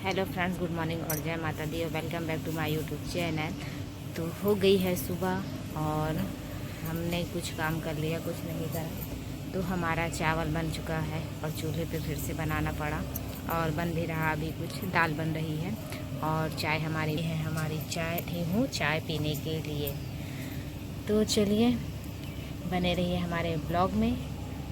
Hello friends, good morning और जय माता दी और welcome back to my YouTube channel. तो हो गई है सुबह और हमने कुछ काम कर लिया, कुछ नहीं करा। तो हमारा चावल बन चुका है और चूल्हे पे फिर से बनाना पड़ा और बन भी रहा। अभी कुछ दाल बन रही है और चाय हमारी चाय थी हूँ चाय पीने के लिए। तो चलिए बने रहिए हमारे ब्लॉग में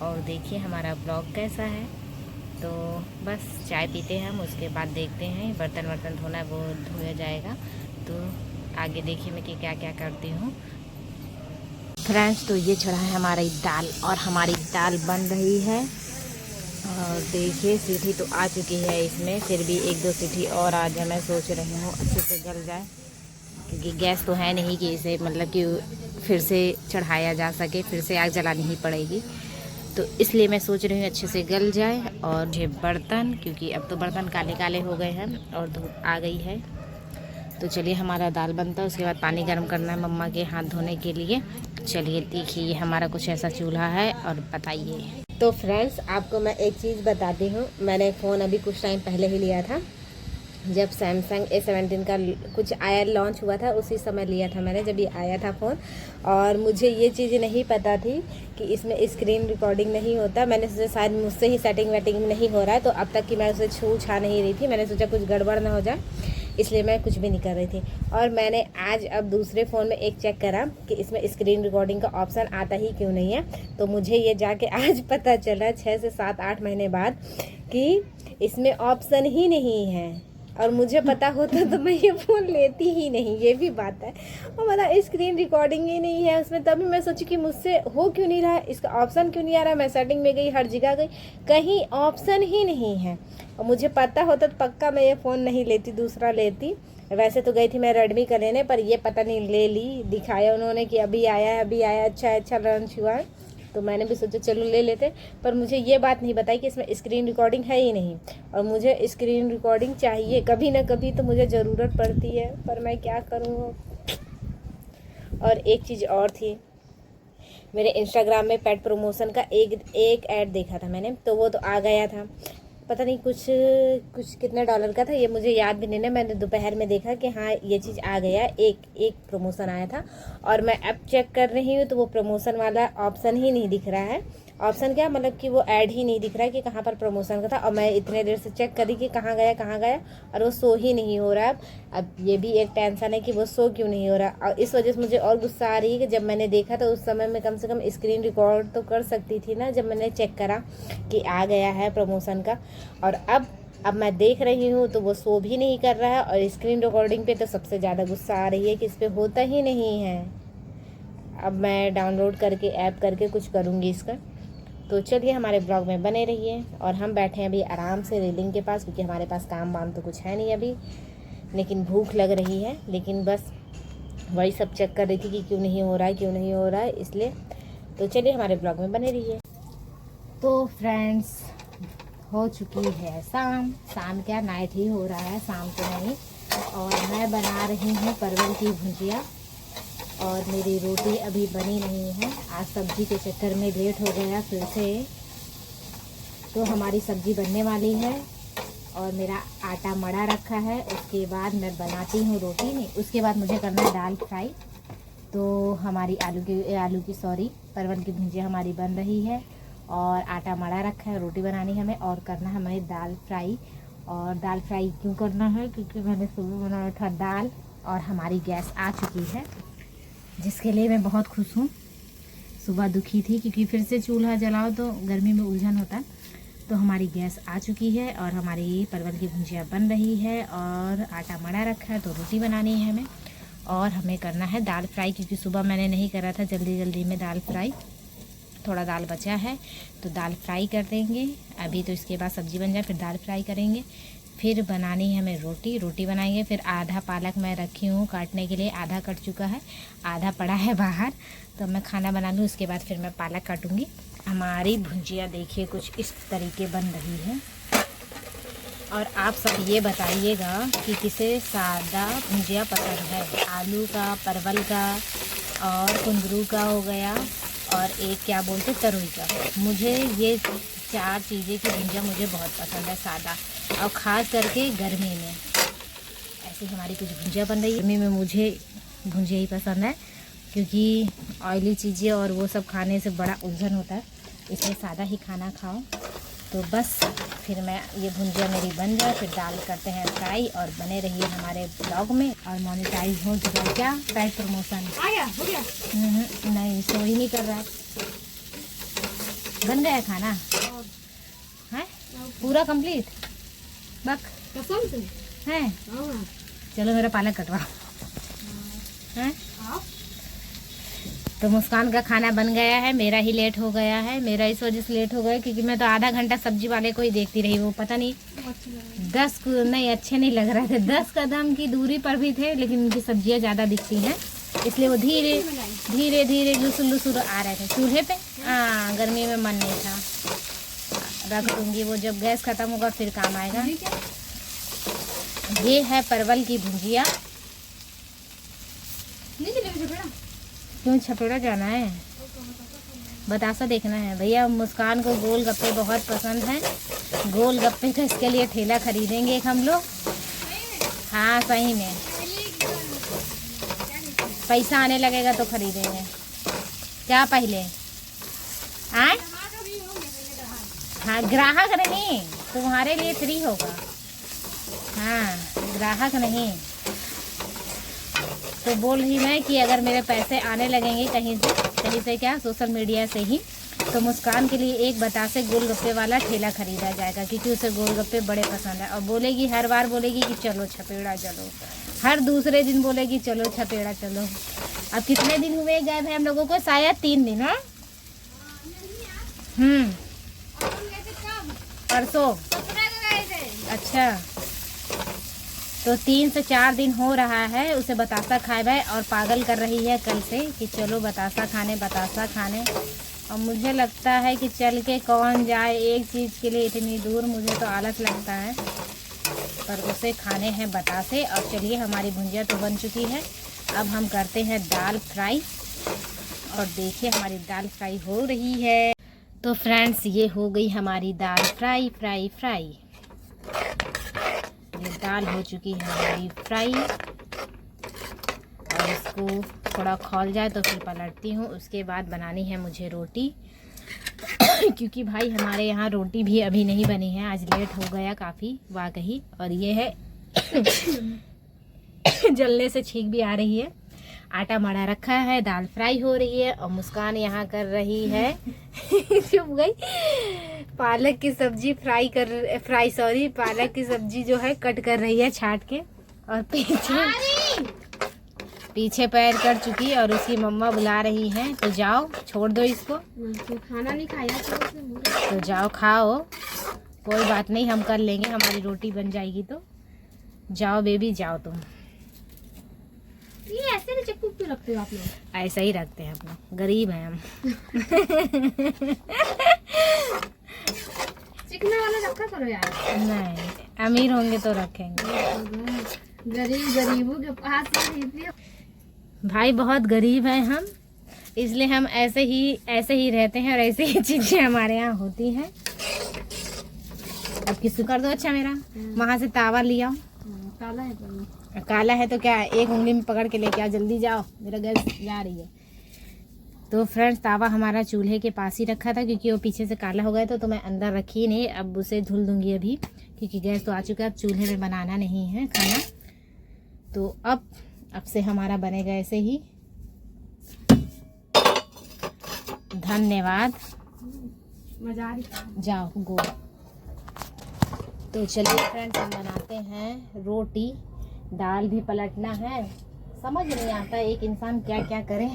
और देखिए हमारा ब्लॉग कैसा है। तो बस चाय पीते हैं हम, उसके बाद देखते हैं बर्तन वर्तन धोना है, वो धोया जाएगा। तो आगे देखिए मैं कि क्या क्या करती हूँ। फ्रेंड्स, तो ये चढ़ा है हमारी दाल और हमारी दाल बन रही है और देखिए सीटी तो आ चुकी है इसमें, फिर भी एक दो सीटी और आ जाए। मैं सोच रही हूँ अच्छे से गल जाए, क्योंकि गैस तो है नहीं कि इसे मतलब कि फिर से चढ़ाया जा सके, फिर से आग जलानी ही पड़ेगी। तो इसलिए मैं सोच रही हूँ अच्छे से गल जाए। और ये बर्तन, क्योंकि अब तो बर्तन काले काले हो गए हैं और धूप आ गई है। तो चलिए हमारा दाल बनता है, उसके बाद पानी गर्म करना है मम्मा के हाथ धोने के लिए। चलिए देखिए हमारा कुछ ऐसा चूल्हा है और बताइए। तो फ्रेंड्स, आपको मैं एक चीज़ बताती हूँ। मैंने फ़ोन अभी कुछ टाइम पहले ही लिया था, जब सैमसंग A17 का कुछ आया लॉन्च हुआ था, उसी समय लिया था मैंने, जब ये आया था फ़ोन। और मुझे ये चीज़ नहीं पता थी कि इसमें स्क्रीन रिकॉर्डिंग नहीं होता। मैंने सोचा शायद मुझसे ही सेटिंग वेटिंग नहीं हो रहा है, तो अब तक कि मैं उसे छा नहीं रही थी। मैंने सोचा कुछ गड़बड़ ना हो जाए, इसलिए मैं कुछ भी नहीं कर रही थी। और मैंने आज अब दूसरे फ़ोन में एक चेक करा कि इसमें स्क्रीन रिकॉर्डिंग का ऑप्शन आता ही क्यों नहीं है। तो मुझे ये जाके आज पता चला 6 से 7-8 महीने बाद कि इसमें ऑप्शन ही नहीं है। और मुझे पता होता तो मैं ये फ़ोन लेती ही नहीं, ये भी बात है। और मतलब स्क्रीन रिकॉर्डिंग ही नहीं है उसमें, तभी मैं सोची कि मुझसे हो क्यों नहीं रहा है, इसका ऑप्शन क्यों नहीं आ रहा। मैं सेटिंग में गई, हर जगह गई, कहीं ऑप्शन ही नहीं है। और मुझे पता होता तो पक्का मैं ये फ़ोन नहीं लेती, दूसरा लेती। वैसे तो गई थी मैं रेडमी का लेने, पर ये पता नहीं ले ली, दिखाया उन्होंने कि अभी आया है, अभी आया, अच्छा लॉन्च हुआ है। तो मैंने भी सोचा चलो ले लेते, पर मुझे ये बात नहीं बताई कि इसमें स्क्रीन रिकॉर्डिंग है ही नहीं। और मुझे स्क्रीन रिकॉर्डिंग चाहिए, कभी ना कभी तो मुझे ज़रूरत पड़ती है, पर मैं क्या करूँ। और एक चीज़ और थी, मेरे इंस्टाग्राम में पेट प्रमोशन का एक ऐड देखा था मैंने, तो वो तो आ गया था। पता नहीं कुछ कितने डॉलर का था, ये मुझे याद भी नहीं है। मैंने दोपहर में देखा कि हाँ ये चीज़ आ गया, एक प्रमोशन आया था। और मैं ऐप चेक कर रही हूँ तो वो प्रमोशन वाला ऑप्शन ही नहीं दिख रहा है। ऑप्शन क्या मतलब कि वो ऐड ही नहीं दिख रहा है कि कहाँ पर प्रमोशन का था। और मैं इतने देर से चेक करी कि कहाँ गया, और वो शो ही नहीं हो रहा है। अब ये भी एक टेंशन है कि वो शो क्यों नहीं हो रहा। और इस वजह से मुझे और गुस्सा आ रही है कि जब मैंने देखा तो उस समय में कम से कम स्क्रीन रिकॉर्ड तो कर सकती थी ना, जब मैंने चेक करा कि आ गया है प्रमोशन का। और अब मैं देख रही हूँ तो वो शो भी नहीं कर रहा है। और स्क्रीन रिकॉर्डिंग पे तो सबसे ज़्यादा गुस्सा आ रही है कि इस पर होता ही नहीं है। अब मैं डाउनलोड करके ऐप करके कुछ करूँगी इसका। तो चलिए हमारे ब्लॉग में बने रहिए। और हम बैठे हैं अभी आराम से रेलिंग के पास, क्योंकि हमारे पास काम वाम तो कुछ है नहीं अभी, लेकिन भूख लग रही है। लेकिन बस वही सब चेक कर रही थी कि क्यों नहीं हो रहा है इसलिए। तो चलिए हमारे ब्लॉग में बने रहिए। तो फ्रेंड्स, हो चुकी है शाम क्या नाइट ही हो रहा है, शाम तो नहीं। और मैं बना रही हूँ परवल की भुजिया और मेरी रोटी अभी बनी नहीं है। आज सब्जी के चक्कर में लेट हो गया फिर से। तो हमारी सब्जी बनने वाली है और मेरा आटा मड़ा रखा है। उसके बाद मैं बनाती हूँ रोटी, नहीं उसके बाद मुझे करना है दाल फ्राई। तो हमारी परवल की भुजिया हमारी बन रही है और आटा मड़ा रखा है, रोटी बनानी है हमें और करना है हमें दाल फ्राई। और दाल फ्राई क्यों करना है, क्योंकि मैंने सुबह बनाया था दाल और हमारी गैस आ चुकी है, जिसके लिए मैं बहुत खुश हूँ। सुबह दुखी थी क्योंकि फिर से चूल्हा जलाओ तो गर्मी में उलझन होता है। तो हमारी गैस आ चुकी है और हमारी परवल की भुजिया बन रही है और आटा मड़ा रखा है, तो रोटी बनानी है हमें और हमें करना है दाल फ्राई। क्योंकि सुबह मैंने नहीं करा था, जल्दी में दाल फ्राई, थोड़ा दाल बचा है तो दाल फ्राई कर देंगे अभी। तो इसके बाद सब्जी बन जाए फिर दाल फ्राई करेंगे, फिर बनानी है हमें रोटी बनाएंगे। फिर आधा पालक मैं रखी हूँ काटने के लिए, आधा कट चुका है, आधा पड़ा है बाहर। तो मैं खाना बना लूँ, उसके बाद फिर मैं पालक काटूँगी। हमारी भुजिया देखिए कुछ इस तरीके बन रही है। और आप सब ये बताइएगा कि किसे सादा भुजिया पसंद है, आलू का, परवल का और कुंदरू का हो गया और एक क्या बोलते तरोई का। मुझे ये 4 चीज़ें की भुंजिया मुझे बहुत पसंद है, सादा, और ख़ास करके गर्मी में। ऐसी हमारी कुछ भुंजिया बन रही है। गर्मी में मुझे भुंजिया ही पसंद है, क्योंकि ऑयली चीज़ें और वो सब खाने से बड़ा उलझन होता है, इसलिए सादा ही खाना खाओ। तो बस फिर मैं ये भुंजिया मेरी बन जाए, फिर दाल करते हैं फ्राई, और बने रहिए हमारे ब्लॉग में। और मोनेटाइज हो चुका है क्या, पैड प्रमोशन आया हो गया? नहीं, सो ही नहीं कर रहा है। बन गया खाना है पूरा कंप्लीट, बक कसम से है। हाँ। चलो मेरा पालक कटवा है। तो मुस्कान का खाना बन गया है, मेरा ही लेट हो गया है। मेरा इस वजह से लेट हो गया क्योंकि मैं तो आधा घंटा सब्जी वाले को ही देखती रही। वो पता नहीं 10 नहीं अच्छे नहीं लग रहे थे, 10 कदम की दूरी पर भी थे, लेकिन उनकी सब्जियां ज़्यादा दिखती हैं, इसलिए वो धीरे धीरे धीरे लुसुर लुसुर आ रहे थे चूल्हे पे। हाँ, गर्मी में मन नहीं था। रख दूँगी, वो जब गैस ख़त्म होगा फिर काम आएगा। ये है परवल की भुंजिया। क्यों छपेड़ा जाना है, बतासा देखना है भैया। मुस्कान को गोल गप्पे बहुत पसंद हैं, गोल गप्पे का इसके लिए ठेला खरीदेंगे एक हम लोग। हाँ सही में, पैसा आने लगेगा तो खरीदेंगे। क्या पहले आए? हाँ ग्राहक नहीं, तुम्हारे लिए फ्री होगा। हाँ ग्राहक नहीं। तो बोल रही मैं कि अगर मेरे पैसे आने लगेंगे कहीं से क्या, सोशल मीडिया से ही, तो मुस्कान के लिए एक बतासे गोलगप्पे वाला ठेला खरीदा जाएगा, क्योंकि उसे गोलगप्पे बड़े पसंद है। और बोलेगी, हर बार बोलेगी कि चलो छपेड़ा चलो, हर दूसरे दिन बोलेगी चलो छपेड़ा चलो। अब कितने दिन हुए गए थे हम लोगों को, शायद 3 दिन। है परसों। अच्छा, तो 3 से 4 दिन हो रहा है उसे बतासा खाए भाई, और पागल कर रही है कल से कि चलो बतासा खाने। और मुझे लगता है कि चल के कौन जाए एक चीज़ के लिए इतनी दूर, मुझे तो आलस लगता है, पर उसे खाने हैं बतासे। और चलिए, हमारी भुंजिया तो बन चुकी है, अब हम करते हैं दाल फ्राई। और देखिए हमारी दाल फ्राई हो रही है। तो फ्रेंड्स, ये हो गई हमारी दाल फ्राई। ये दाल हो चुकी है हमारी फ्राई, और इसको थोड़ा खौल जाए तो फिर पलटती हूँ। उसके बाद बनानी है मुझे रोटी क्योंकि भाई हमारे यहाँ रोटी भी अभी नहीं बनी है, आज लेट हो गया काफ़ी वाकई। और ये है जलने से छींक भी आ रही है। आटा मड़ा रखा है, दाल फ्राई हो रही है, और मुस्कान यहाँ कर रही है चुप गई, पालक की सब्जी पालक की सब्जी जो है कट कर रही है छाट के। और पीछे पैर कर चुकी, और उसकी मम्मा बुला रही हैं, तो जाओ छोड़ दो इसको, खाना नहीं खाया तो जाओ खाओ, कोई बात नहीं, हम कर लेंगे, हमारी रोटी बन जाएगी। तो जाओ बेबी, जाओ तुम। ये ऐसे चक्कू क्यों रखते हो आप लोग? ऐसा ही रखते हैं हम लोग, गरीब हैं हम चिकना वाला रखा करो यार। नहीं, अमीर होंगे तो रखेंगे, गरीबों के पास भाई बहुत गरीब हैं हम, इसलिए हम ऐसे ही रहते हैं, और ऐसे ही चीजें हमारे यहाँ होती हैं। अब किसको कर दो। अच्छा, मेरा वहाँ से तावा लिया, काला है तो क्या, एक उंगली में पकड़ के लेके आओ, जल्दी जाओ, मेरा गैस जा रही है। तो फ्रेंड्स, तावा हमारा चूल्हे के पास ही रखा था, क्योंकि वो पीछे से काला हो गया था, तो मैं अंदर रखी नहीं। अब उसे धुल दूंगी अभी, क्योंकि गैस तो आ चुका है, अब चूल्हे में बनाना नहीं है खाना। तो अब से हमारा बनेगा ऐसे ही। धन्यवाद, मजा आ रही। जाओ गो। तो चलिए फ्रेंड्स, हम बनाते हैं रोटी, दाल भी पलटना है। समझ नहीं आता एक इंसान क्या क्या करे,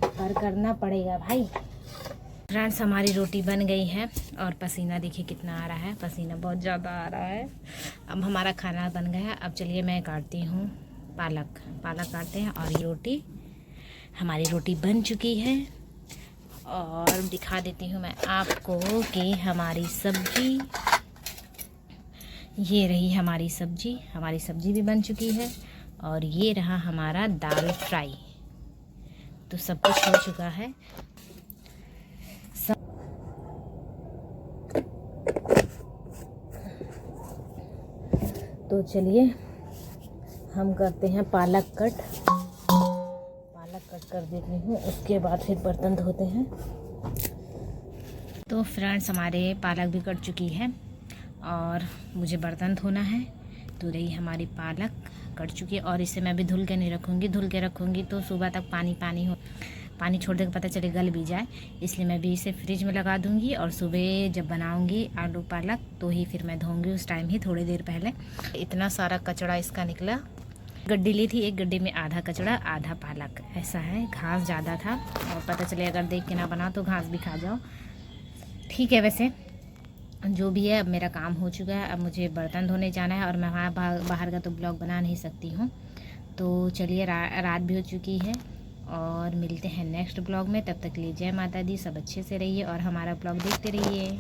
पर करना पड़ेगा भाई। फ्रेंड्स, हमारी रोटी बन गई है, और पसीना देखिए कितना आ रहा है, पसीना बहुत ज़्यादा आ रहा है। अब हमारा खाना बन गया। अब चलिए मैं काटती हूँ पालक काटते हैं, और ये हमारी रोटी बन चुकी है। और दिखा देती हूँ मैं आपको कि हमारी सब्जी, ये रही हमारी सब्जी भी बन चुकी है, और ये रहा हमारा दाल फ्राई। तो सब कुछ हो चुका है। तो चलिए हम करते हैं पालक कट कर देती हूँ, उसके बाद फिर बर्तन धोते हैं। तो फ्रेंड्स हमारे पालक भी कट चुकी है और मुझे बर्तन धोना है। तो रही हमारी पालक कट चुकी है और इसे मैं भी धुल के नहीं रखूँगी, धुल के रखूँगी तो सुबह तक पानी छोड़ दे के पता चले गल भी जाए, इसलिए मैं भी इसे फ्रिज में लगा दूँगी और सुबह जब बनाऊँगी आलू पालक तो ही फिर मैं धोऊँगी, उस टाइम ही थोड़ी देर पहले। इतना सारा कचड़ा इसका निकला। गड्डी ली थी, एक गड्डी में आधा कचड़ा आधा पालक, ऐसा है। घास ज़्यादा था और पता चले अगर देख के ना बना तो घास भी खा जाओ। ठीक है, वैसे जो भी है अब मेरा काम हो चुका है। अब मुझे बर्तन धोने जाना है और मैं वहाँ बाहर का तो ब्लॉग बना नहीं सकती हूँ। तो चलिए रात भी हो चुकी है और मिलते हैं नेक्स्ट ब्लॉग में। तब तक के लिए जय माता दी, सब अच्छे से रहिए और हमारा ब्लॉग देखते रहिए।